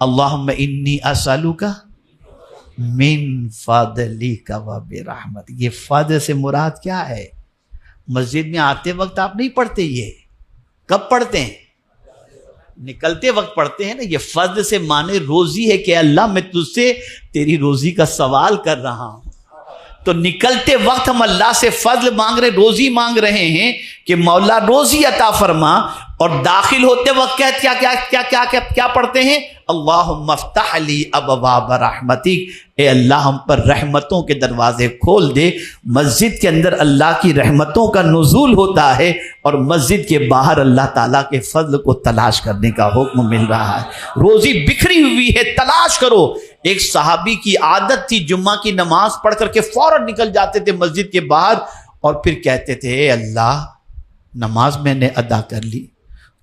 اللہم انی اسألک من فضلک و برحمتک. یہ فضل سے مراد کیا ہے؟ مسجد میں آتے وقت آپ نہیں پڑھتے، یہ کب پڑھتے ہیں؟ نکلتے وقت پڑھتے ہیں نا. یہ فضل سے معنی روزی ہے کہ اللہ میں تجھ سے تیری روزی کا سوال کر رہا ہوں. تو نکلتے وقت ہم اللہ سے فضل مانگ رہے، روزی مانگ رہے ہیں کہ مولا روزی عطا فرما. اور داخل ہوتے وقت کیا کیا کیا کیا کیا کیا پڑھتے ہیں؟ اللہم افتح لی ابواب رحمتک. اے اللہ ہم پر رحمتوں کے دروازے کھول دے. مسجد کے اندر اللہ کی رحمتوں کا نزول ہوتا ہے اور مسجد کے باہر اللہ تعالیٰ کے فضل کو تلاش کرنے کا حکم مل رہا ہے. روزی بکھری ہوئی ہے، تلاش کرو. ایک صحابی کی عادت تھی جمعہ کی نماز پڑھ کر کے فوراً نکل جاتے تھے مسجد کے باہر اور پھر کہتے تھے اے اللہ نماز میں نے ادا کر لی،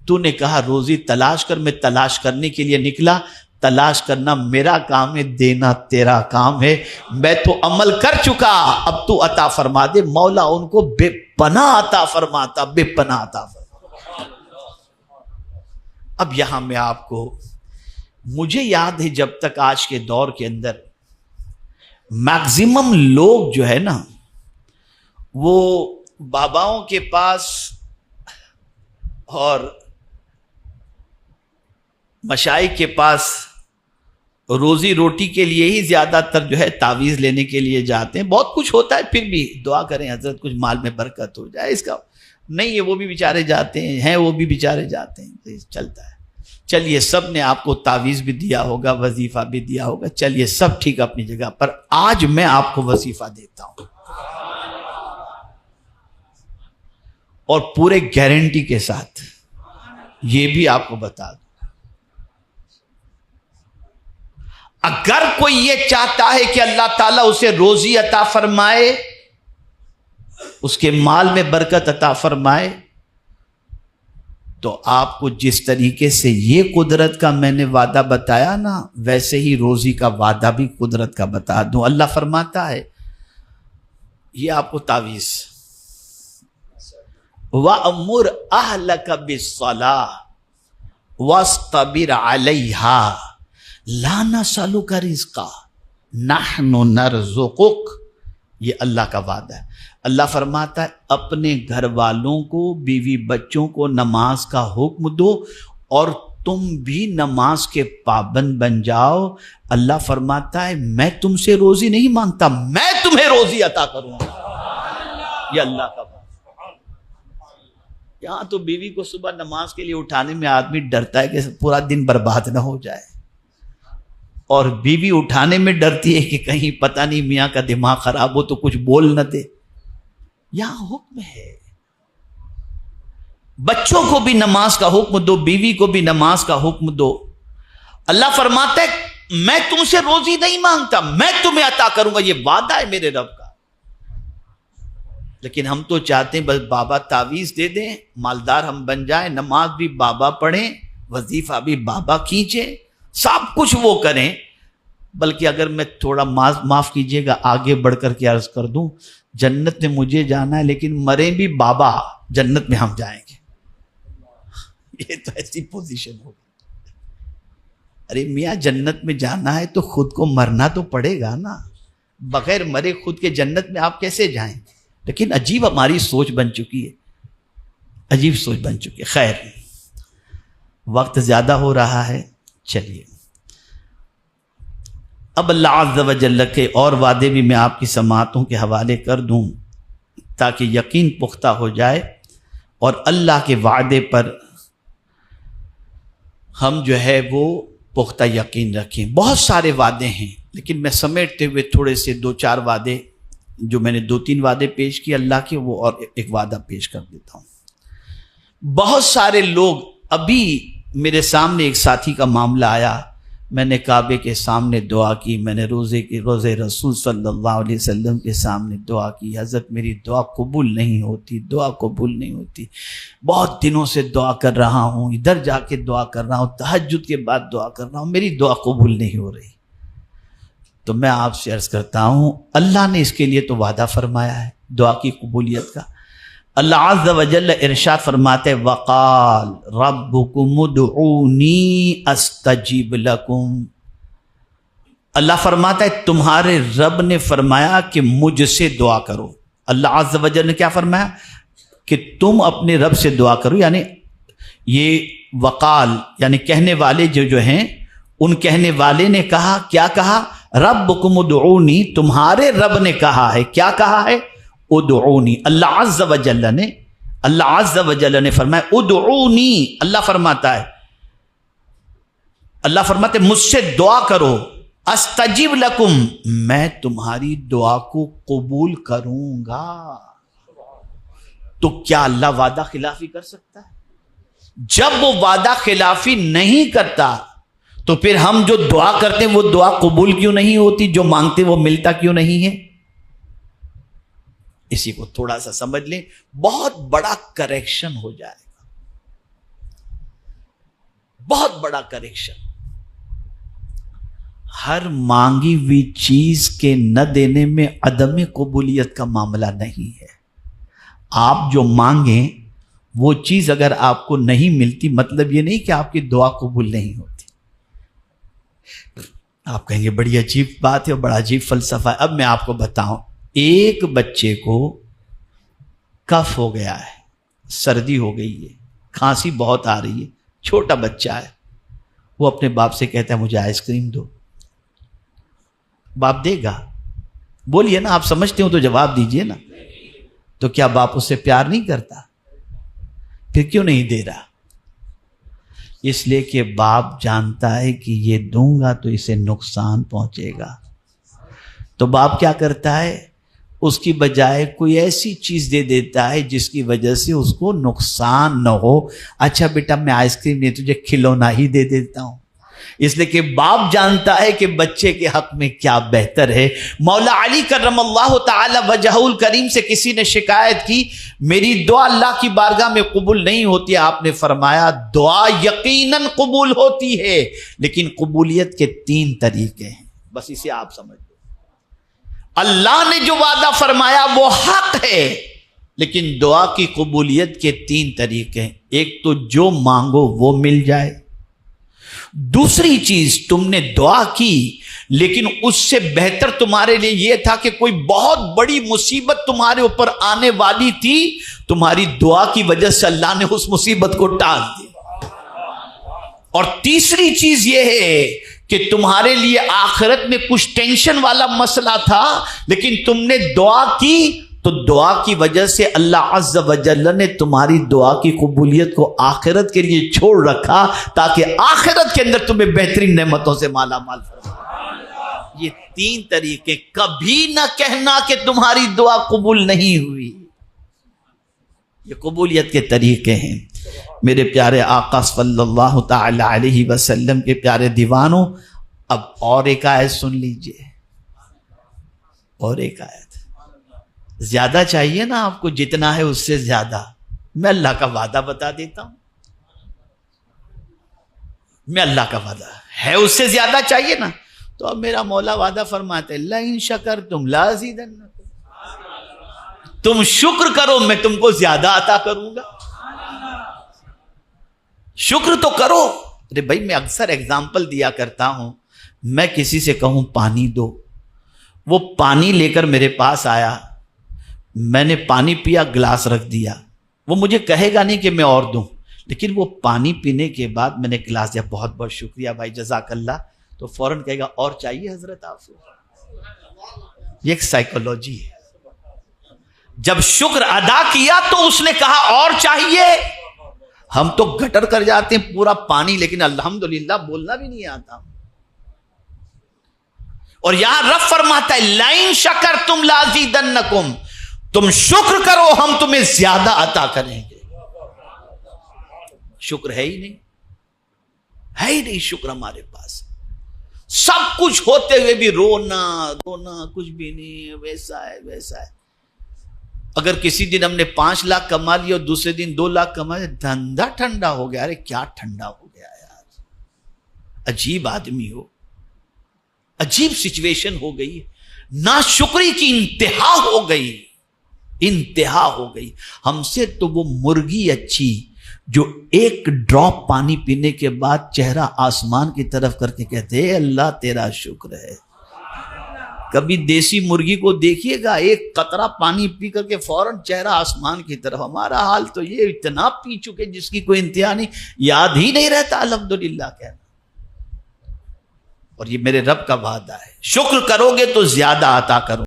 تو نے کہا روزی تلاش کر، میں تلاش کرنے کے لیے نکلا. تلاش کرنا میرا کام ہے، دینا تیرا کام ہے. میں تو عمل کر چکا، اب تو عطا فرما دے. مولا ان کو بے پناہ عطا فرماتا، بے پناہ عطا فرماتا. اب یہاں میں آپ کو، مجھے یاد ہے جب تک آج کے دور کے اندر میکزیمم لوگ جو ہے نا وہ باباؤں کے پاس اور مشائخ کے پاس روزی روٹی کے لیے ہی زیادہ تر جو ہے تعویذ لینے کے لیے جاتے ہیں. بہت کچھ ہوتا ہے، پھر بھی دعا کریں حضرت کچھ مال میں برکت ہو جائے. اس کا نہیں ہے، وہ بھی بیچارے جاتے ہیں وہ بھی بیچارے جاتے ہیں، چلتا ہے. چلیے سب نے آپ کو تعویذ بھی دیا ہوگا، وظیفہ بھی دیا ہوگا، چلیے سب ٹھیک اپنی جگہ پر. آج میں آپ کو وظیفہ دیتا ہوں اور پورے گارنٹی کے ساتھ یہ بھی آپ کو بتا دوں، اگر کوئی یہ چاہتا ہے کہ اللہ تعالیٰ اسے روزی عطا فرمائے، اس کے مال میں برکت عطا فرمائے، تو آپ کو جس طریقے سے یہ قدرت کا میں نے وعدہ بتایا نا، ویسے ہی روزی کا وعدہ بھی قدرت کا بتا دوں. اللہ فرماتا ہے، یہ آپ کو تعویذ، وَأَمُرْ أَهْلَكَ بِالصَّلَاةِ وَاسْتَبِرْ عَلَيْهَا لَا نَسْأَلُكَ رِزْقًا نَحْنُ نَرْزُقُكَ. یہ اللہ کا وعدہ ہے. اللہ فرماتا ہے اپنے گھر والوں کو، بیوی بچوں کو نماز کا حکم دو اور تم بھی نماز کے پابند بن جاؤ. اللہ فرماتا ہے میں تم سے روزی نہیں مانگتا، میں تمہیں روزی عطا کروں گا. یہ اللہ کا وعدہ. یہاں تو بیوی کو صبح نماز کے لیے اٹھانے میں آدمی ڈرتا ہے کہ پورا دن برباد نہ ہو جائے، اور بیوی اٹھانے میں ڈرتی ہے کہ کہیں پتہ نہیں میاں کا دماغ خراب ہو تو کچھ بول نہ دے. یہاں حکم ہے بچوں کو بھی نماز کا حکم دو، بیوی کو بھی نماز کا حکم دو. اللہ فرماتا ہے میں تم سے روزی نہیں مانگتا، میں تمہیں عطا کروں گا. یہ وعدہ ہے میرے رب کا. لیکن ہم تو چاہتے ہیں بس بابا تعویذ دے دیں، مالدار ہم بن جائیں، نماز بھی بابا پڑھیں، وظیفہ بھی بابا کھینچیں، سب کچھ وہ کریں. بلکہ اگر میں تھوڑا معاف کیجئے گا آگے بڑھ کر کے عرض کر دوں، جنت میں مجھے جانا ہے لیکن مریں بھی بابا، جنت میں ہم جائیں گے. یہ تو ایسی پوزیشن ہوگی. ارے میاں جنت میں جانا ہے تو خود کو مرنا تو پڑے گا نا، بغیر مرے خود کے جنت میں آپ کیسے جائیں؟ لیکن عجیب ہماری سوچ بن چکی ہے، عجیب سوچ بن چکی ہے. خیر وقت زیادہ ہو رہا ہے، چلیے اب اللہ عز و جل کے اور وعدے بھی میں آپ کی سماعتوں کے حوالے کر دوں تاکہ یقین پختہ ہو جائے اور اللہ کے وعدے پر ہم جو ہے وہ پختہ یقین رکھیں. بہت سارے وعدے ہیں لیکن میں سمیٹتے ہوئے تھوڑے سے 2-4 وعدے، جو میں نے 2-3 وعدے پیش کیے اللہ کے، وہ اور ایک وعدہ پیش کر دیتا ہوں. بہت سارے لوگ، ابھی میرے سامنے ایک ساتھی کا معاملہ آیا، میں نے کعبے کے سامنے دعا کی، میں نے روزے رسول صلی اللہ علیہ وسلم کے سامنے دعا کی، حضرت میری دعا قبول نہیں ہوتی، دعا قبول نہیں ہوتی، بہت دنوں سے دعا کر رہا ہوں، ادھر جا کے دعا کر رہا ہوں، تہجد کے بعد دعا کر رہا ہوں، میری دعا قبول نہیں ہو رہی. تو میں آپ سے عرض کرتا ہوں اللہ نے اس کے لیے تو وعدہ فرمایا ہے دعا کی قبولیت کا. اللہ عز و جل ارشاد فرماتے وقال ربکم ادعونی استجیب لکم. اللہ فرماتا ہے تمہارے رب نے فرمایا کہ مجھ سے دعا کرو. اللہ عز و جل نے کیا فرمایا کہ تم اپنے رب سے دعا کرو. یعنی یہ وقال یعنی کہنے والے جو ہیں ان کہنے والے نے کہا, کیا کہا؟ ربکم ادعونی, تمہارے رب نے کہا ہے. کیا کہا ہے؟ ادعونی. اللہ عز و جل نے فرمایا ادعونی. اللہ فرماتا ہے مجھ سے دعا کرو. استجیب لکم, میں تمہاری دعا کو قبول کروں گا. تو کیا اللہ وعدہ خلافی کر سکتا ہے؟ جب وہ وعدہ خلافی نہیں کرتا تو پھر ہم جو دعا کرتے ہیں وہ دعا قبول کیوں نہیں ہوتی؟ جو مانگتے وہ ملتا کیوں نہیں ہے؟ اسی کو تھوڑا سا سمجھ لیں, بہت بڑا کریکشن ہو جائے گا. بہت بڑا کریکشن. ہر مانگی ہوئی چیز کے نہ دینے میں عدم قبولیت کا معاملہ نہیں ہے. آپ جو مانگیں وہ چیز اگر آپ کو نہیں ملتی, مطلب یہ نہیں کہ آپ کی دعا قبول نہیں ہوتی. آپ کہیں گے بڑی عجیب بات ہے اور بڑا عجیب فلسفہ ہے. اب میں آپ کو بتاؤں, ایک بچے کو کف ہو گیا ہے, سردی ہو گئی ہے, کھانسی بہت آ رہی ہے, چھوٹا بچہ ہے, وہ اپنے باپ سے کہتا ہے مجھے آئس کریم دو. باپ دے گا؟ بولیے نا, آپ سمجھتے ہو تو جواب دیجئے نا. تو کیا باپ اس سے پیار نہیں کرتا؟ پھر کیوں نہیں دے رہا؟ اس لیے کہ باپ جانتا ہے کہ یہ دوں گا تو اسے نقصان پہنچے گا. تو باپ کیا کرتا ہے؟ اس کی بجائے کوئی ایسی چیز دے دیتا ہے جس کی وجہ سے اس کو نقصان نہ ہو. اچھا بیٹا میں آئس کریم نہیں تجھے کھلونا ہی دے دیتا ہوں. اس لیے کہ باپ جانتا ہے کہ بچے کے حق میں کیا بہتر ہے. مولا علی کرم اللہ تعالی وجہہ الکریم سے کسی نے شکایت کی میری دعا اللہ کی بارگاہ میں قبول نہیں ہوتی. آپ نے فرمایا دعا یقیناً قبول ہوتی ہے, لیکن قبولیت کے 3 طریقے ہیں. بس اسے آپ سمجھ لو. اللہ نے جو وعدہ فرمایا وہ حق ہے, لیکن دعا کی قبولیت کے 3 طریقے ہیں. ایک تو جو مانگو وہ مل جائے. دوسری چیز تم نے دعا کی لیکن اس سے بہتر تمہارے لیے یہ تھا کہ کوئی بہت بڑی مصیبت تمہارے اوپر آنے والی تھی, تمہاری دعا کی وجہ سے اللہ نے اس مصیبت کو ٹال دیا. اور تیسری چیز یہ ہے کہ تمہارے لیے آخرت میں کچھ ٹینشن والا مسئلہ تھا لیکن تم نے دعا کی تو دعا کی وجہ سے اللہ عز و جل نے تمہاری دعا کی قبولیت کو آخرت کے لیے چھوڑ رکھا تاکہ آخرت کے اندر تمہیں بہترین نعمتوں سے مالا مال فرمائے. یہ 3 طریقے. کبھی نہ کہنا کہ تمہاری دعا قبول نہیں ہوئی. یہ قبولیت کے طریقے ہیں. میرے پیارے آقا صلی اللہ تعالی علیہ وسلم کے پیارے دیوانوں, اب اور ایک آیت سن لیجئے. اور ایک آیت زیادہ چاہیے نا آپ کو, جتنا ہے اس سے زیادہ. میں اللہ کا وعدہ بتا دیتا ہوں, میں اللہ کا وعدہ ہے اس سے زیادہ چاہیے نا. تو اب میرا مولا وعدہ فرماتے لئن شکرتم لازیدنکم, تم شکر کرو میں تم کو زیادہ عطا کروں گا. شکر تو کرو. ارے بھائی میں اکثر ایگزامپل دیا کرتا ہوں, میں کسی سے کہوں پانی دو, وہ پانی لے کر میرے پاس آیا, میں نے پانی پیا, گلاس رکھ دیا, وہ مجھے کہے گا نہیں کہ میں اور دوں, لیکن وہ پانی پینے کے بعد میں نے گلاس دیا, بہت بہت شکریہ بھائی جزاک اللہ, تو فوراً کہے گا اور چاہیے حضرت آپ کو. یہ ایک سائیکولوجی ہے. جب شکر ادا کیا تو اس نے کہا اور چاہیے. ہم تو گٹر کر جاتے ہیں پورا پانی, لیکن الحمدللہ بولنا بھی نہیں آتا. اور یہاں رب فرماتا ہے لئن شکرتم لازیدنکم, تم شکر کرو ہم تمہیں زیادہ عطا کریں گے. شکر ہے ہی نہیں, ہے ہی نہیں شکر ہمارے پاس. سب کچھ ہوتے ہوئے بھی رونا کچھ بھی نہیں, ویسا ہے ویسا ہے. اگر کسی دن ہم نے 5 لاکھ کما لیا اور دوسرے دن 2 لاکھ کما لیا, دھندا ٹھنڈا ہو گیا. ارے کیا ٹھنڈا ہو گیا یار, عجیب آدمی ہو, عجیب سچویشن ہو گئی, ناشکری کی انتہا ہو گئی. انتہا ہو گئی. ہم سے تو وہ مرغی اچھی جو ایک ڈراپ پانی پینے کے بعد چہرہ آسمان کی طرف کر کے کہتے ہیں اللہ تیرا شکر ہے. کبھی دیسی مرغی کو دیکھیے گا ایک قطرہ پانی پی کر کے فوراً چہرہ آسمان کی طرف. ہمارا حال تو یہ اتنا پی چکے جس کی کوئی انتہا نہیں, یاد ہی نہیں رہتا الحمدللہ کہنا. اور یہ میرے رب کا وعدہ ہے, شکر کرو گے تو زیادہ عطا کرو.